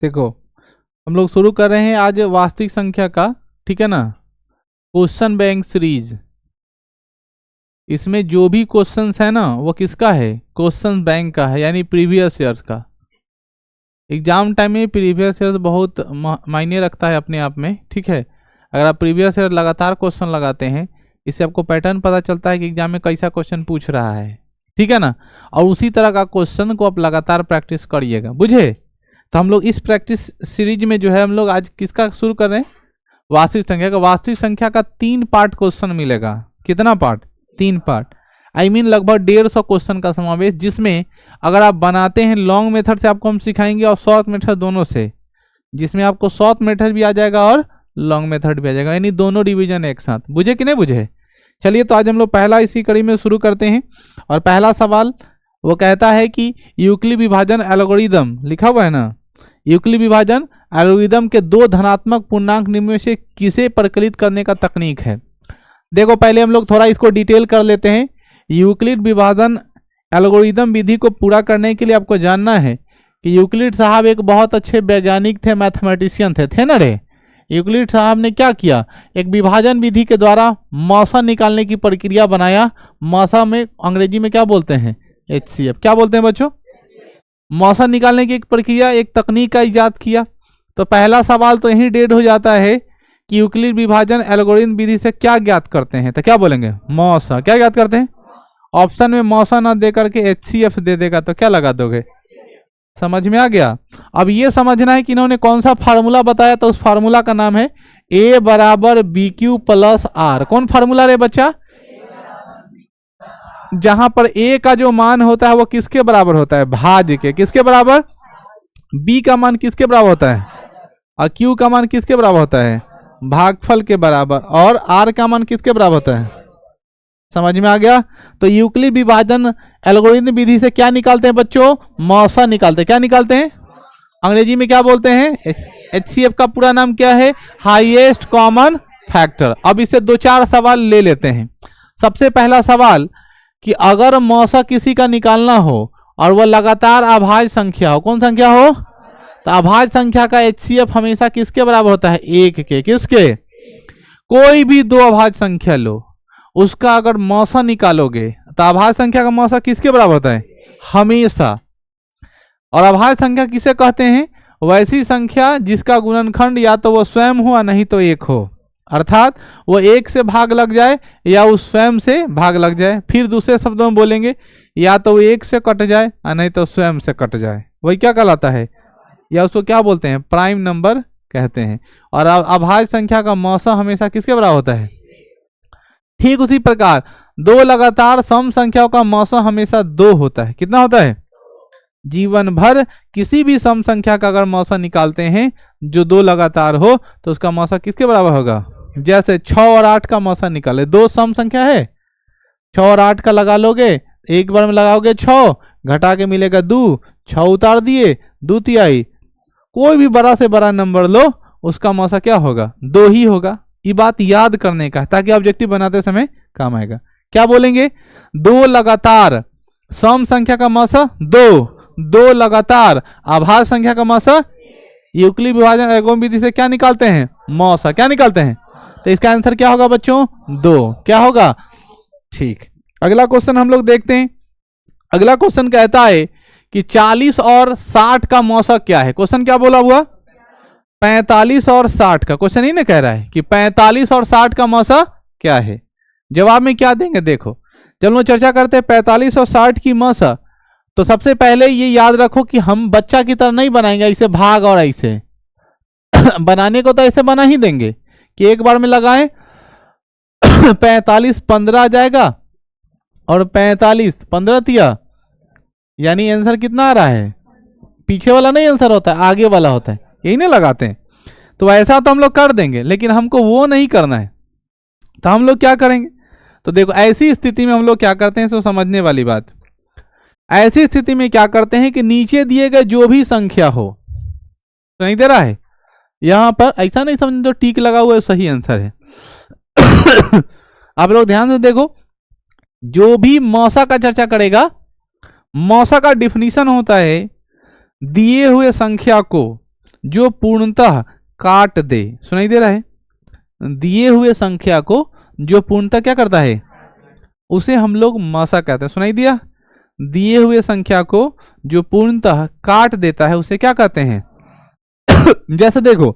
देखो हम लोग शुरू कर रहे हैं आज वास्तविक संख्या का, ठीक है ना, क्वेश्चन बैंक सीरीज। इसमें जो भी क्वेश्चंस है ना वो किसका है, क्वेश्चन बैंक का है, यानी प्रीवियस ईयर्स का। एग्जाम टाइम में प्रीवियस ईयर बहुत मायने रखता है अपने आप में, ठीक है। अगर आप प्रीवियस ईयर लगातार क्वेश्चन लगाते हैं, इससे आपको पैटर्न पता चलता है कि एग्जाम में कैसा क्वेश्चन पूछ रहा है, ठीक है ना। और उसी तरह का क्वेश्चन को आप लगातार प्रैक्टिस करिएगा, बुझे। तो हम लोग इस प्रैक्टिस सीरीज में जो है हम लोग आज किसका शुरू कर रहे हैं, वास्तविक संख्या का। वास्तविक संख्या का 3 पार्ट क्वेश्चन मिलेगा। कितना पार्ट, 3 पार्ट, आई मीन लगभग 150 क्वेश्चन का समावेश, जिसमें अगर आप बनाते हैं लॉन्ग मेथड से आपको हम सिखाएंगे और शॉर्ट मेथड दोनों से, जिसमें आपको शॉर्ट मेथड भी आ जाएगा और लॉन्ग मेथड भी आ जाएगा, यानी दोनों डिवीजन एक साथ। बुझे कि नहीं बुझे। चलिए तो आज हम लोग पहला इसी कड़ी में शुरू करते हैं। और पहला सवाल वो कहता है कि यूक्लिड विभाजन एल्गोरिदम, लिखा हुआ है ना, यूक्लिड विभाजन एल्गोरिदम के 2 धनात्मक पूर्णांक निम्न में से किसे परिकलित करने का तकनीक है। देखो पहले हम लोग थोड़ा इसको डिटेल कर लेते हैं। यूक्लिड विभाजन एल्गोरिदम विधि को पूरा करने के लिए आपको जानना है कि यूक्लिड साहब एक बहुत अच्छे वैज्ञानिक थे, मैथमेटिशियन थे ना रे। यूक्लिड साहब ने क्या किया, एक विभाजन विधि के द्वारा मौसा निकालने की प्रक्रिया बनाया। मौसा में अंग्रेजी में क्या बोलते हैं, HCF। क्या बोलते हैं बच्चों, मौसा निकालने की एक प्रक्रिया, एक तकनीक का इजाद किया। तो पहला सवाल तो यही डेड हो जाता है कि यूक्लिड विभाजन एल्गोरिथम विधि से क्या ज्ञात करते हैं। तो क्या बोलेंगे, मौसा। क्या ज्ञात करते हैं, ऑप्शन में मौसा ना दे करके HCF दे देगा तो क्या लगा दोगे, समझ में आ गया। अब ये समझना है कि इन्होंने कौन सा फार्मूला बताया, तो उस फार्मूला का नाम है A बराबर BQ प्लस R। कौन फार्मूला रे बच्चा, जहां पर A का जो मान होता है वो किसके बराबर होता है, भाज्य के। किसके बराबर, B का मान किसके बराबर होता है, और Q का मान किसके बराबर होता है, भागफल के बराबर। और R का मान किसके बराबर होता है, समझ में आ गया। तो यूक्लिड विभाजन एल्गोरिथम विधि से क्या निकालते हैं बच्चों, मौसा निकालते हैं। क्या निकालते हैं, अंग्रेजी में क्या बोलते हैं, HCF का पूरा नाम क्या है, हाईएस्ट कॉमन फैक्टर। अब इससे 2-4 सवाल ले लेते हैं। सबसे पहला सवाल कि अगर मौसा किसी का निकालना हो और वह लगातार अभाज्य संख्या हो, कौन संख्या हो, तो अभाज्य संख्या का HCF हमेशा किसके बराबर होता है, 1 के। किसके, कोई भी 2 अभाज्य संख्या लो, उसका अगर मौसा निकालोगे तो अभाज्य संख्या का मौसा किसके बराबर होता है, हमेशा। और अभाज्य संख्या किसे कहते हैं, वैसी संख्या जिसका गुणनखंड या तो वो स्वयं हो या नहीं तो 1 हो, अर्थात वो 1 से भाग लग जाए या उस स्वयं से भाग लग जाए। फिर दूसरे शब्दों में बोलेंगे, या तो वो 1 से कट जाए या नहीं तो स्वयं से कट जाए, वही क्या कहलाता है, या उसको क्या बोलते हैं, प्राइम नंबर कहते हैं। और अभाज्य संख्या का मौसा हमेशा किसके बराबर होता है। ठीक उसी प्रकार 2 लगातार सम संख्याओं का मौसा हमेशा 2 होता है। कितना होता है, जीवन भर किसी भी सम संख्या का अगर मौसा निकालते हैं जो 2 लगातार हो तो उसका मौसा किसके बराबर होगा। जैसे 6 और 8 का मौसा निकाले, 2 सम संख्या है, 6 और 8 का लगा लोगे, एक बार में लगाओगे 6, घटा के मिलेगा 2, 6 उतार दिए 2 तिहाई, कोई भी बड़ा से बड़ा नंबर लो उसका मौसा क्या होगा, 2 ही होगा। ये बात याद करने का ताकि ऑब्जेक्टिव बनाते समय काम आएगा। क्या बोलेंगे, 2 लगातार सम संख्या का मौसा 2 लगातार अभाज्य संख्या का मौसा, यूक्लिड विभाजन एल्गोरिथम विधि से क्या निकालते हैं, मौसा। क्या निकालते हैं, तो इसका आंसर क्या होगा बच्चों, 2। क्या होगा, ठीक। अगला क्वेश्चन हम लोग देखते हैं। अगला क्वेश्चन कहता है कि 40 और 60 का मौसा क्या है। क्वेश्चन क्या बोला हुआ, 45 और 60 का। क्वेश्चन ही ना कह रहा है कि 45 और 60 का मौसा क्या है। जवाब में क्या देंगे, देखो जब हम चर्चा करते हैं 45 और 60 की मौसा, तो सबसे पहले ये याद रखो कि हम बच्चा की तरह नहीं बनाएंगे ऐसे भाग और ऐसे बनाने को तो ऐसे बना ही देंगे कि एक बार में लगाएं 45 15 आ जाएगा और 45 15 तिया, यानी आंसर कितना आ रहा है, पीछे वाला नहीं आंसर होता है, आगे वाला होता है, यही नहीं लगाते हैं। तो ऐसा तो हम लोग कर देंगे, लेकिन हमको वो नहीं करना है। तो हम लोग क्या करेंगे, तो देखो ऐसी स्थिति में हम लोग क्या करते हैं, सो समझने वाली बात। ऐसी स्थिति में क्या करते हैं कि नीचे दिए गए जो भी संख्या हो, तो नहीं दे रहा है यहां पर, ऐसा नहीं समझ तो टिक लगा हुआ है सही आंसर है आप लोग ध्यान से देखो, जो भी मौसा का चर्चा करेगा, मौसा का डिफिनीशन होता है दिए हुए संख्या को जो पूर्णतः काट दे, सुनाई दे रहा है, दिए हुए संख्या को जो पूर्णतः क्या करता है उसे हम लोग मसा कहते हैं। सुनाई दिया, दिए हुए संख्या को जो पूर्णतः काट देता है उसे क्या कहते हैं। जैसे देखो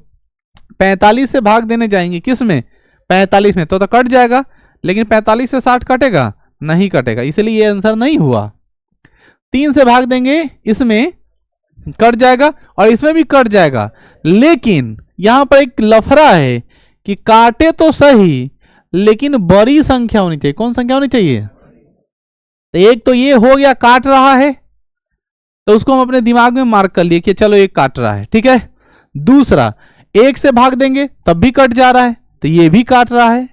45 से भाग देने जाएंगे किस में, 45 में, तो कट जाएगा, लेकिन 45 से 60 कटेगा नहीं कटेगा, इसलिए ये आंसर नहीं हुआ। 3 से भाग देंगे इसमें कट जाएगा और इसमें भी कट जाएगा, लेकिन यहां पर एक लफड़ा है कि काटे तो सही लेकिन बड़ी संख्या होनी चाहिए। कौन संख्या होनी चाहिए, तो एक तो ये हो गया काट रहा है, तो उसको हम अपने दिमाग में मार्क कर लिए कि चलो एक काट रहा है, ठीक है। दूसरा, 1 से भाग देंगे तब भी कट जा रहा है, तो ये भी काट रहा है,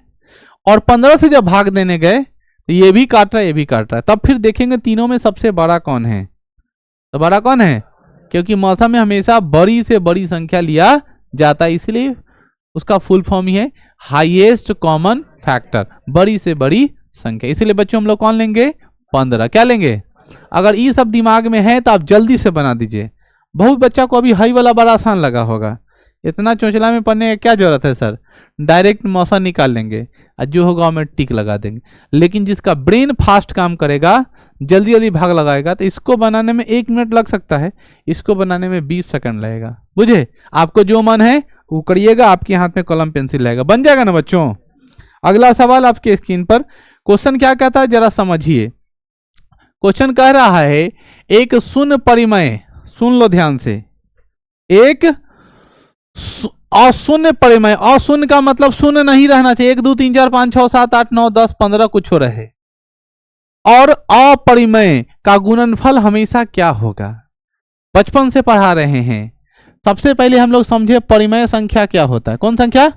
और 15 से जब भाग देने गए तो ये भी काट रहा है ये भी काट रहा है। तब फिर देखेंगे तीनों में सबसे बड़ा कौन है, तो बड़ा कौन है, क्योंकि मौसम में हमेशा बड़ी से बड़ी संख्या लिया जाता है, इसलिए उसका फुल फॉर्म ही है हाईएस्ट कॉमन फैक्टर, बड़ी से बड़ी संख्या। इसलिए बच्चों हम लोग कौन लेंगे, 15। क्या लेंगे, अगर ये सब दिमाग में है तो आप जल्दी से बना दीजिए। बहुत बच्चा को अभी हाई वाला बड़ा आसान लगा होगा, इतना चौचला में पढ़ने की क्या जरूरत है सर, डायरेक्ट मौसा निकाल लेंगे और जो होगा हमें टिक लगा देंगे। लेकिन जिसका ब्रेन फास्ट काम करेगा, जल्दी जल्दी भाग लगाएगा, तो इसको बनाने में 1 मिनट लग सकता है, इसको बनाने में 20 सेकंड लगेगा। बुझे, आपको जो मन है वो करिएगा, आपके हाथ में कलम पेंसिल रहेगा, बन जाएगा ना बच्चों। अगला सवाल आपके स्क्रीन पर, क्वेश्चन क्या कहता है जरा समझिए। क्वेश्चन कह रहा है एक शून्य परिमेय, सुन लो ध्यान से, एक अशून्य परिमेय, अशून्य का मतलब शून्य नहीं रहना चाहिए, 1 2 3 4 5 6 7 8 9 10 15 कुछ हो रहे, और अपरिमेय का गुणनफल हमेशा क्या होगा। बचपन से पढ़ा रहे हैं। सबसे पहले हम लोग समझे परिमेय संख्या क्या होता है, कौन संख्या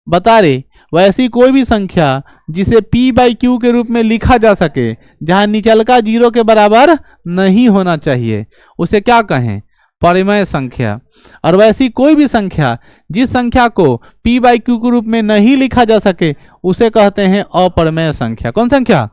बता रहे, वैसी कोई भी संख्या जिसे p/q के रूप में लिखा जा सके, जहां निचलका 0 के बराबर नहीं होना चाहिए, उसे क्या कहें, परिमेय संख्या। और वैसी कोई भी संख्या जिस संख्या को p/q के रूप में नहीं लिखा जा सके उसे कहते हैं अपरिमेय संख्या। कौन संख्या,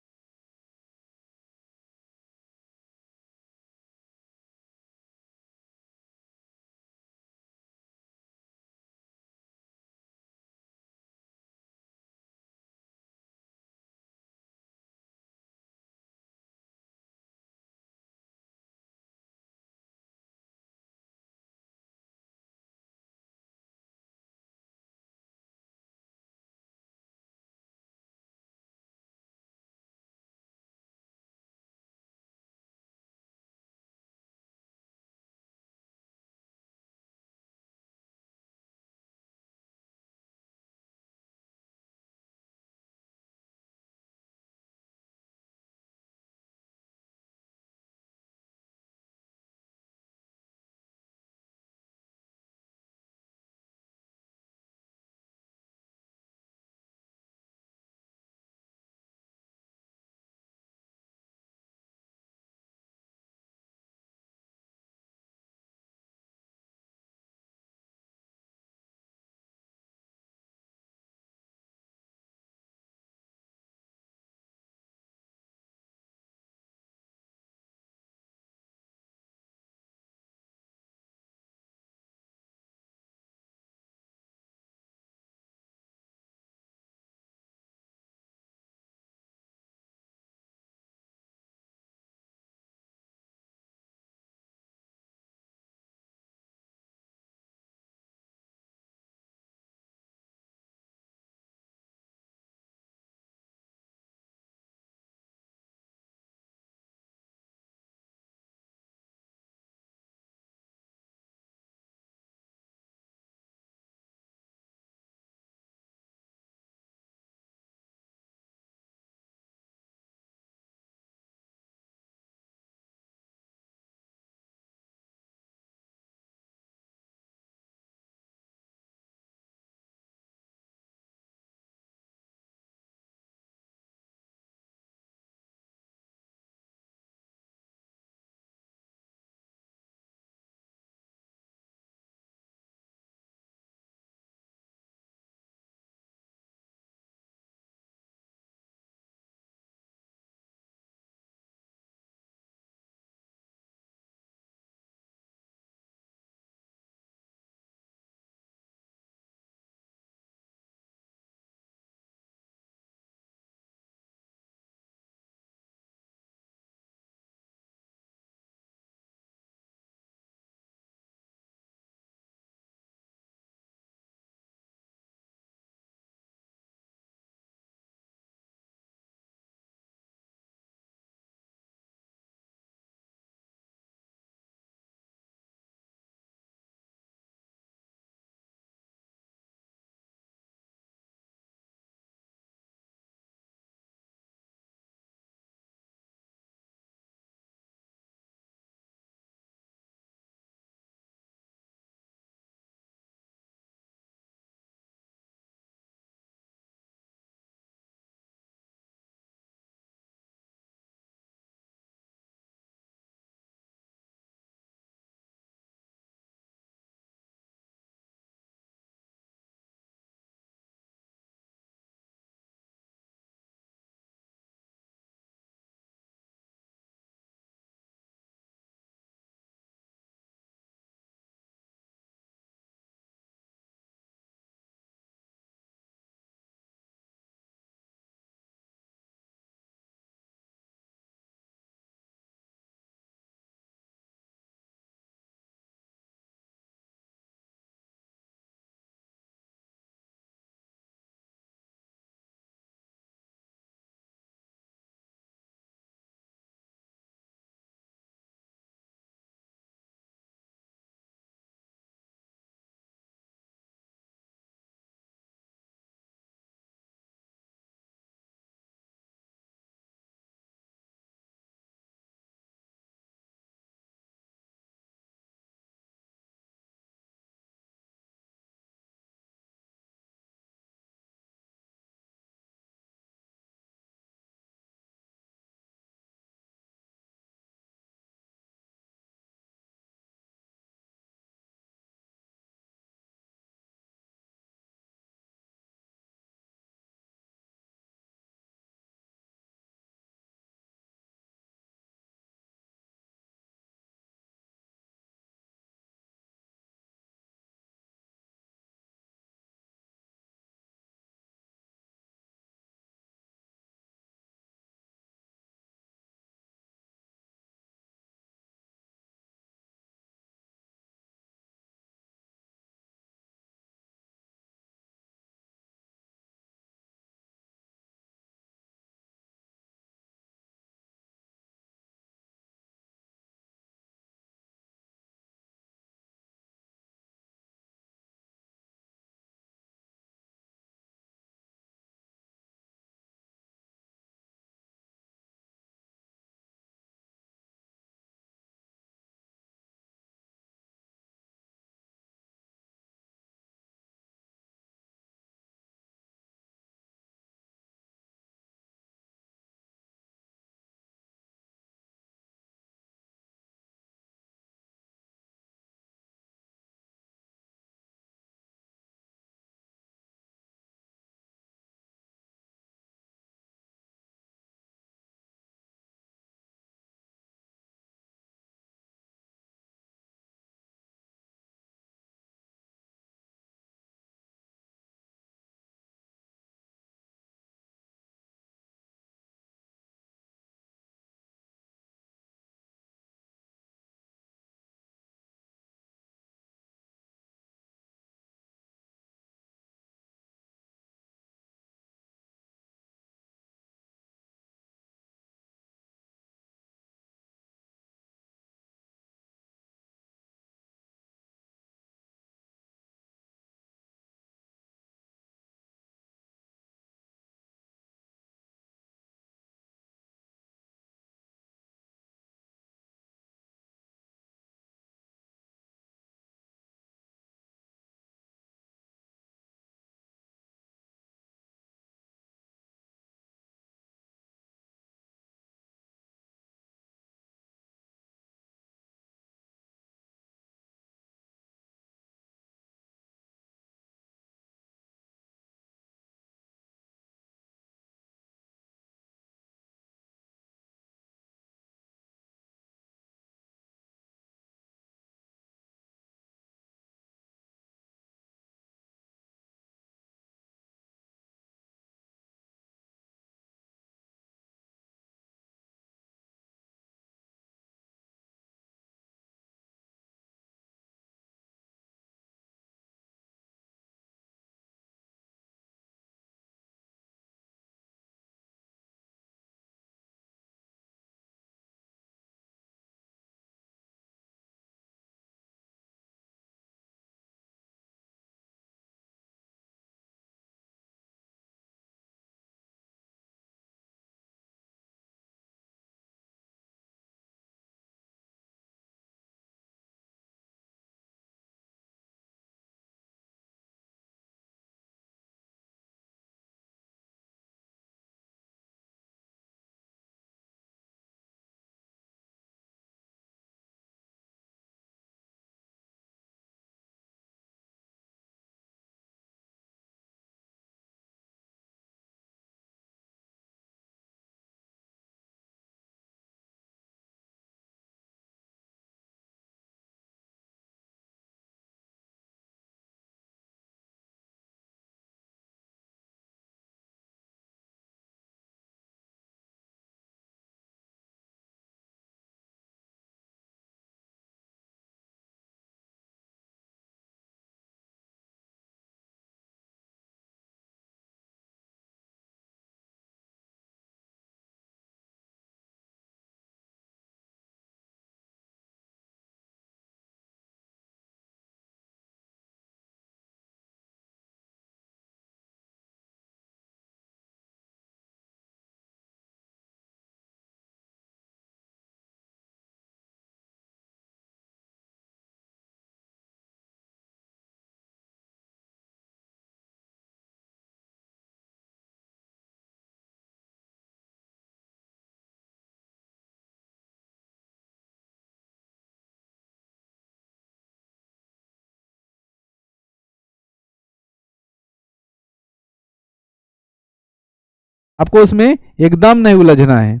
आपको उसमें एकदम नहीं उलझना है।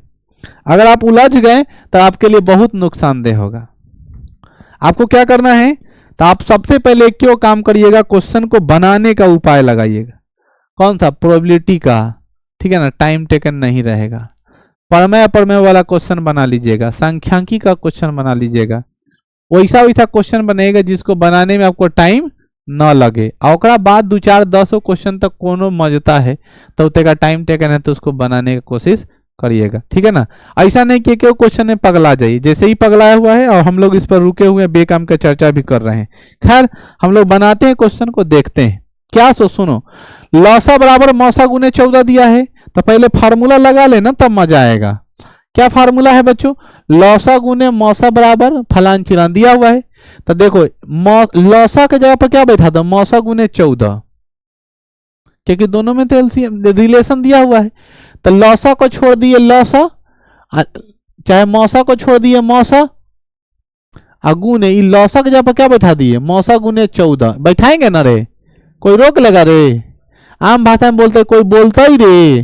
अगर आप उलझ गए तो आपके लिए बहुत नुकसानदेह होगा। आपको क्या करना है, तो आप सबसे पहले क्यों काम करिएगा, क्वेश्चन को बनाने का उपाय लगाइएगा। कौन सा, प्रोबेबिलिटी का, ठीक है ना, टाइम टेकन नहीं रहेगा। प्रमेय प्रमेय वाला क्वेश्चन बना लीजिएगा, सांख्यिकी का क्वेश्चन बना लीजिएगा, वैसा वैसा क्वेश्चन बनेगा जिसको बनाने में आपको टाइम न लगे। और बाद 2-4-10 क्वेश्चन तक कोनो मजता है तो उतने टाइम टेकन है तो उसको बनाने की कोशिश करिएगा, ठीक है ना। ऐसा नहीं कि क्यों क्वेश्चन में पगला जाइए, जैसे ही पगलाया हुआ है और हम लोग इस पर रुके हुए हैं, बेकाम का चर्चा भी कर रहे हैं। खैर हम लोग बनाते हैं क्वेश्चन को, देखते हैं क्या। सुनो, लौसा बराबर मौसा गुने 14 दिया है, तो पहले फार्मूला लगा लेना तब मजा आएगा। क्या फार्मूला है बच्चों, लौसा गुने मौसा बराबर फलान चिरान दिया हुआ है, तो देखो लौसा के जगह पर क्या बैठा था, मौसा गुने 14, क्योंकि दोनों में तो एलसीएम रिलेशन दिया हुआ है। तो लौसा को छोड़ दिए लौसा, चाहे मौसा को छोड़ दिए मौसा, गुने लौसा के जगह पर क्या बैठा दिए, मौसा गुने 14 बैठाएंगे ना रे, कोई रोक लेगा रे। आम भाषा में बोलते कोई बोलता ही रे।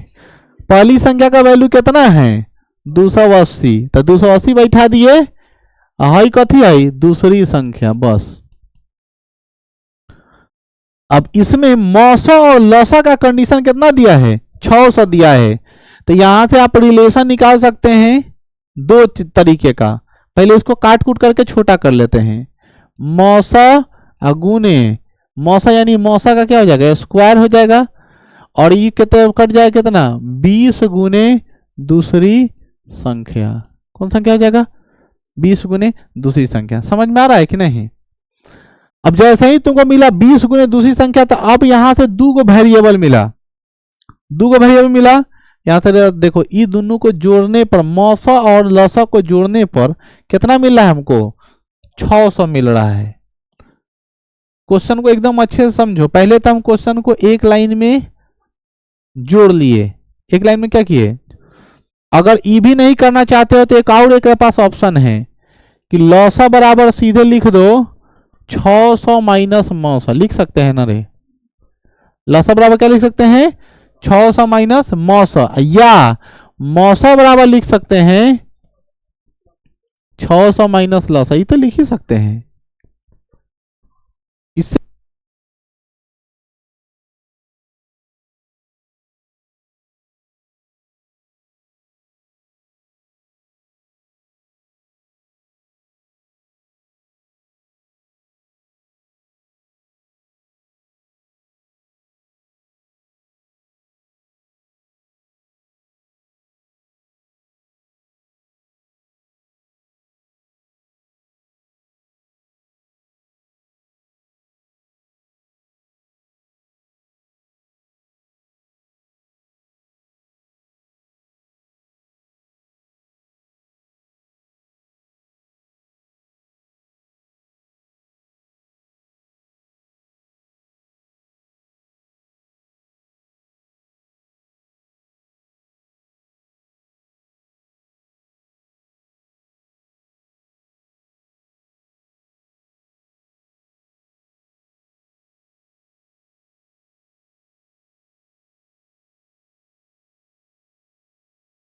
पहली संख्या का वैल्यू कितना है, 280, तो 280 बैठा दिए, हाई कथी आई दूसरी संख्या बस। अब इसमें मौसा और लौसा का कंडीशन कितना दिया है, 600 दिया है। तो यहां से आप रिलेशन निकाल सकते हैं दो तरीके का। पहले इसको काट कूट करके छोटा कर लेते हैं, मौसा गुने मौसा, यानी मौसा का क्या हो जाएगा, स्क्वायर हो जाएगा, और ये कितना कट जाएगा, कितना 20 गुने दूसरी संख्या। कौन संख्या हो जाएगा, 20 गुने दूसरी संख्या। समझ में आ रहा है कि नहीं। अब जैसे ही तुमको मिला 20 गुने दूसरी संख्या, तो अब यहां से दो वेरिएबल मिला, यहां से देखो ये दोनों को जोड़ने पर, मौसा और लौसा को जोड़ने पर कितना मिल रहा है हमको, 600 मिल रहा है। क्वेश्चन को एकदम अच्छे से समझो। पहले तो हम क्वेश्चन को एक लाइन में जोड़ लिए, एक लाइन में क्या किए। अगर ई भी नहीं करना चाहते हो तो एक और एक पास ऑप्शन है कि लौसा बराबर सीधे लिख दो 600 माइनस मौसा, लिख सकते हैं ना रे। लौसा बराबर क्या लिख सकते हैं, 600 माइनस मौसा, या मौसा बराबर लिख सकते हैं 600 माइनस लौसा, ये तो लिख ही सकते हैं। इससे